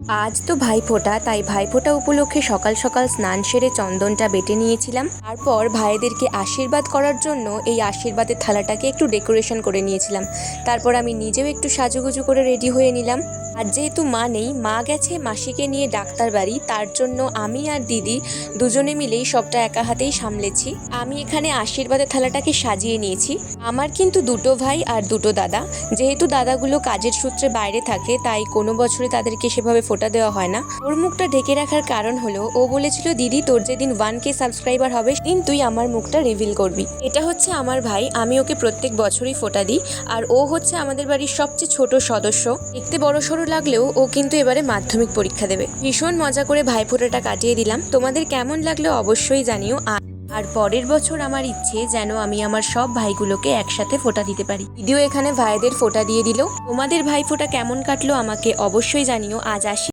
আজ তো ভাইফোঁটা, তাই ভাইফোঁটা উপলক্ষে সকাল সকাল স্নান সেরে চন্দনটা বেটে নিয়েছিলাম। তারপর ভাইদেরকে আশীর্বাদ করার জন্য এই আশীর্বাদের থালাটাকে একটু ডেকোরেশন করে নিয়েছিলাম। তারপর আমি নিজেও একটু সাজুগুজু করে রেডি হয়ে নিলাম। আর যেহেতু মা নেই, মা গেছে মাসিকে নিয়ে ডাক্তার বাড়ি, তার জন্য আমি আর দিদি দুজনে মিলেই সবটা একা হাতেই সামলেছি। আমি এখানে আশীর্বাদের থালাটাকে সাজিয়ে নিয়েছি। আমার কিন্তু দুটো ভাই আর দুটো দাদা। যেহেতু দাদাগুলো কাজের সূত্রে বাইরে থাকে, তাই কোনো বছরই তাদেরকে সেভাবে ফোঁটা দেওয়া হয় না। ওর মুখটা ঢেকে রাখার কারণ হলো, ও বলেছিল দিদি তোর যেদিন 1K সাবস্ক্রাইবার হবে সেদিন তুই আমার মুখটা রিভিল করবি। এটা হচ্ছে আমার ভাই, আমি ওকে প্রত্যেক বছরই ফোঁটা দিই। আর ও হচ্ছে আমাদের বাড়ির সবচেয়ে ছোট সদস্য। দেখতে বড় সড়ো লাগলেও ও কিন্তু এবারে মাধ্যমিক পরীক্ষা দেবে। ভীষণ মজা করে ভাইফোঁটাটা কাটিয়ে দিলাম। তোমাদের কেমন লাগলো অবশ্যই জানিও। আর পরের বছর আমার ইচ্ছে যেন আমি আমার সব ভাইগুলোকে একসাথে ফোঁটা দিতে পারি। ভিডিও এখানে ভাইদের ফোঁটা দিয়ে দিল। তোমাদের ভাইফোঁটা কেমন কাটলো আমাকে অবশ্যই জানিও। আজ আসি।